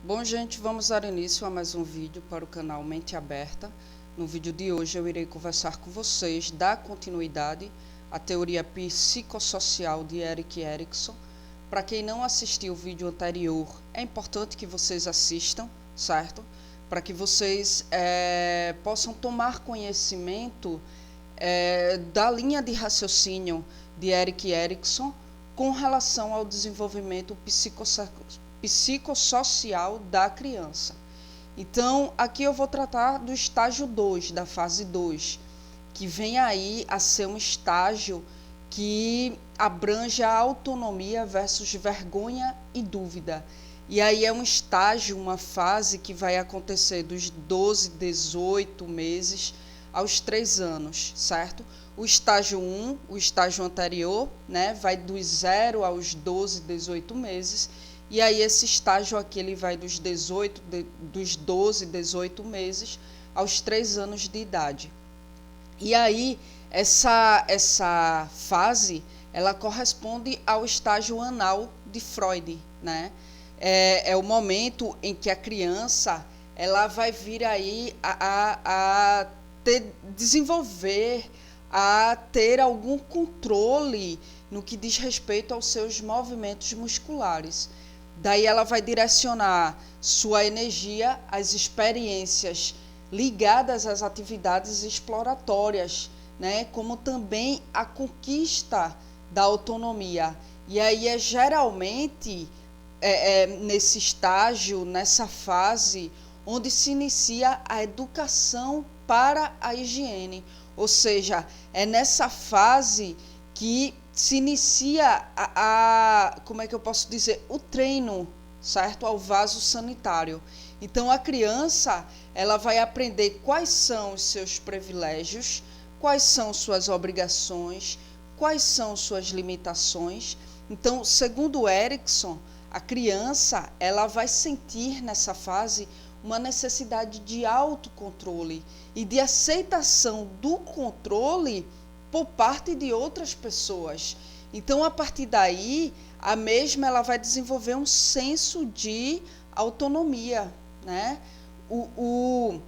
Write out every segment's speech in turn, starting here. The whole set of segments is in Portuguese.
Bom, gente, vamos dar início a mais um vídeo para o canal Mente Aberta. No vídeo de hoje eu irei conversar com vocês, dar continuidade à teoria psicossocial de Erik Erikson. Para quem não assistiu o vídeo anterior, é importante que vocês assistam, certo? Para que vocês possam tomar conhecimento da linha de raciocínio de Erik Erikson com relação ao desenvolvimento psicossocial da criança. Então, aqui eu vou tratar do estágio 2, da fase 2, que vem aí a ser um estágio que abrange a autonomia versus vergonha e dúvida. E aí é um estágio, uma fase que vai acontecer dos 12, 18 meses aos 3 anos, certo? O estágio 1, o estágio anterior, né, vai dos 0 aos 12, 18 meses, e aí esse estágio aqui ele vai dos 12, 18 meses aos 3 anos de idade. E aí essa fase, ela corresponde ao estágio anal de Freud, né? É o momento em que a criança ela vai vir aí a desenvolver, a ter algum controle no que diz respeito aos seus movimentos musculares. Daí ela vai direcionar sua energia às experiências ligadas às atividades exploratórias, né? Como também a conquista da autonomia. E aí geralmente nesse estágio, nessa fase, onde se inicia a educação para a higiene. Ou seja, é nessa fase que se inicia como é que eu posso dizer, o treino, certo, ao vaso sanitário. Então a criança, ela vai aprender quais são os seus privilégios, quais são suas obrigações, quais são suas limitações. Então, segundo Erikson, a criança, ela vai sentir nessa fase uma necessidade de autocontrole e de aceitação do controle por parte de outras pessoas. Então, a partir daí, a mesma ela vai desenvolver um senso de autonomia, né? O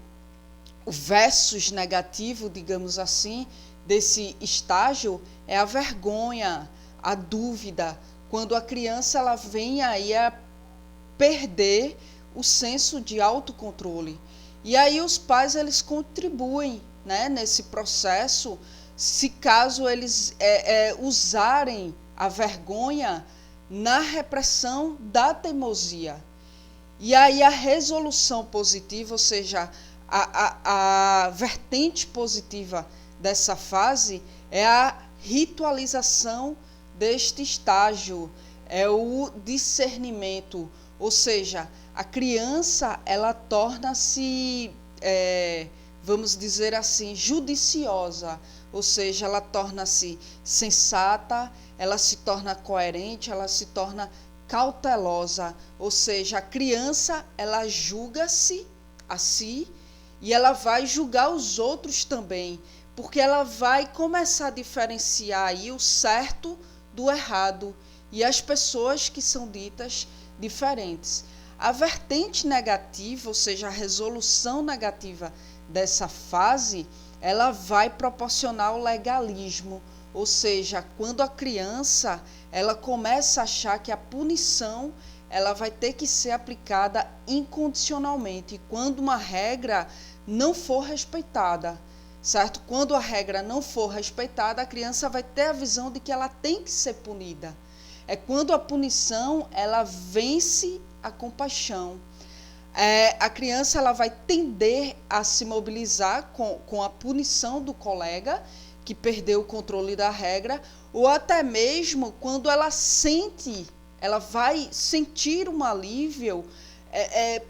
versus negativo, digamos assim, desse estágio é a vergonha, a dúvida, quando a criança ela vem aí a perder o senso de autocontrole. E aí os pais eles contribuem, né, nesse processo, se caso eles usarem a vergonha na repressão da teimosia. E aí a resolução positiva, ou seja, a vertente positiva dessa fase é a ritualização deste estágio, é o discernimento, ou seja, a criança ela torna-se, vamos dizer assim, judiciosa, ou seja, ela torna-se sensata, ela se torna coerente, ela se torna cautelosa, ou seja, a criança ela julga-se a si e ela vai julgar os outros também, porque ela vai começar a diferenciar aí o certo do errado e as pessoas que são ditas diferentes. A vertente negativa, ou seja, a resolução negativa dessa fase, ela vai proporcionar o legalismo, ou seja, quando a criança ela começa a achar que a punição ela vai ter que ser aplicada incondicionalmente, quando uma regra não for respeitada, certo? Quando a regra não for respeitada, a criança vai ter a visão de que ela tem que ser punida. É quando a punição ela vence a compaixão. A criança ela vai tender a se mobilizar com a punição do colega que perdeu o controle da regra, ou até mesmo quando ela vai sentir um alívio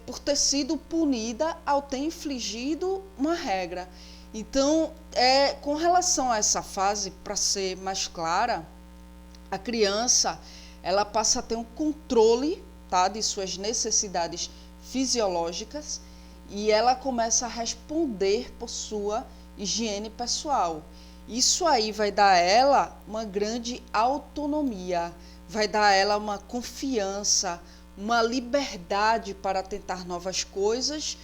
por ter sido punida ao ter infligido uma regra. Então, com relação a essa fase, para ser mais clara, a criança ela passa a ter um controle, tá, de suas necessidades fisiológicas e ela começa a responder por sua higiene pessoal. Isso aí vai dar a ela uma grande autonomia, vai dar a ela uma confiança, uma liberdade para tentar novas coisas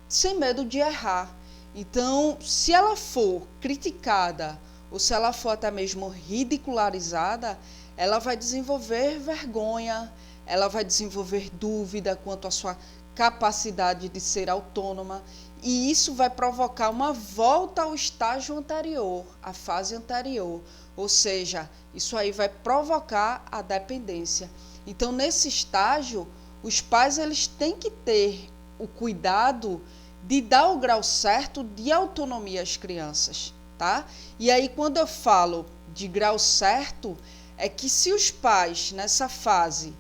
sem medo de errar. Então, se ela for criticada ou se ela for até mesmo ridicularizada, ela vai desenvolver vergonha, ela vai desenvolver dúvida quanto à sua capacidade de ser autônoma, e isso vai provocar uma volta ao estágio anterior, à fase anterior, ou seja, isso aí vai provocar a dependência. Então, nesse estágio, os pais eles têm que ter o cuidado de dar o grau certo de autonomia às crianças, tá? E aí, quando eu falo de grau certo, é que se os pais, nessa fase,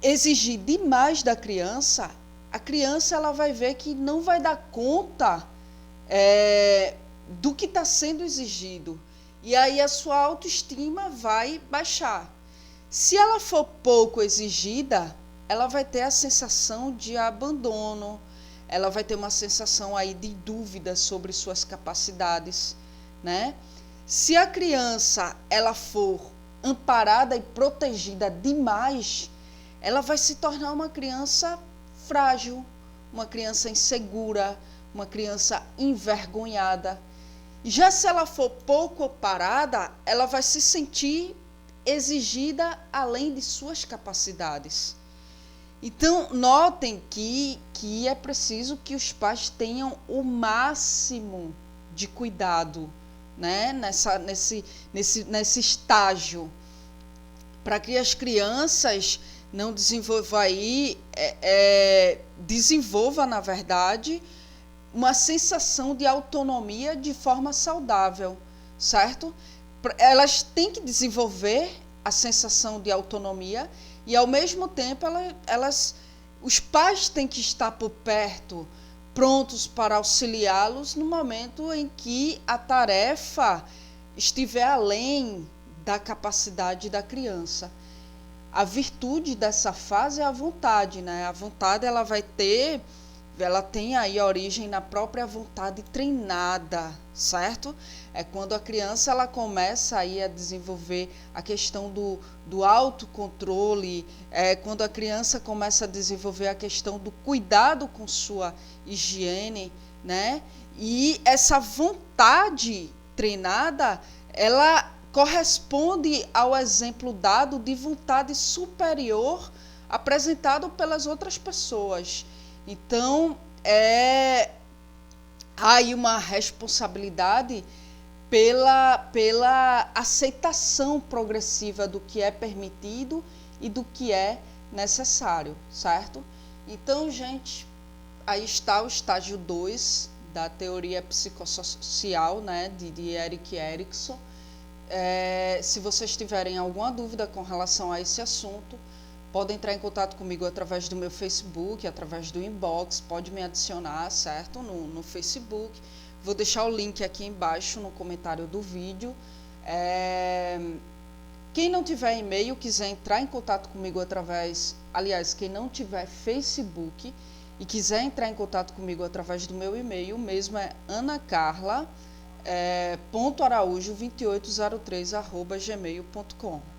exigir demais da criança, a criança ela vai ver que não vai dar conta do que está sendo exigido. E aí a sua autoestima vai baixar. Se ela for pouco exigida, ela vai ter a sensação de abandono, ela vai ter uma sensação aí de dúvida sobre suas capacidades, né? Se a criança ela for amparada e protegida demais, ela vai se tornar uma criança frágil, uma criança insegura, uma criança envergonhada. Já se ela for pouco amparada, ela vai se sentir exigida além de suas capacidades. Então, notem que é preciso que os pais tenham o máximo de cuidado, né? nesse estágio, para que as crianças não desenvolva, na verdade, uma sensação de autonomia de forma saudável, certo? Elas têm que desenvolver a sensação de autonomia e, ao mesmo tempo, os pais têm que estar por perto, prontos para auxiliá-los no momento em que a tarefa estiver além da capacidade da criança. A virtude dessa fase é a vontade, né? A vontade ela tem aí origem na própria vontade treinada, certo? É quando a criança ela começa aí a desenvolver a questão do autocontrole, quando a criança começa a desenvolver a questão do cuidado com sua higiene, né? E essa vontade treinada, ela corresponde ao exemplo dado de vontade superior apresentado pelas outras pessoas. Então, há aí uma responsabilidade pela aceitação progressiva do que é permitido e do que é necessário, certo? Então, gente, aí está o estágio 2 da teoria psicossocial, né, de Erik Erikson. Se vocês tiverem alguma dúvida com relação a esse assunto, podem entrar em contato comigo através do meu Facebook, através do inbox, pode me adicionar, certo? No Facebook. Vou deixar o link aqui embaixo no comentário do vídeo. Quem não tiver e-mail, quiser entrar em contato comigo quem não tiver Facebook e quiser entrar em contato comigo através do meu e-mail, mesmo é anacarla.araújo2803@gmail.com.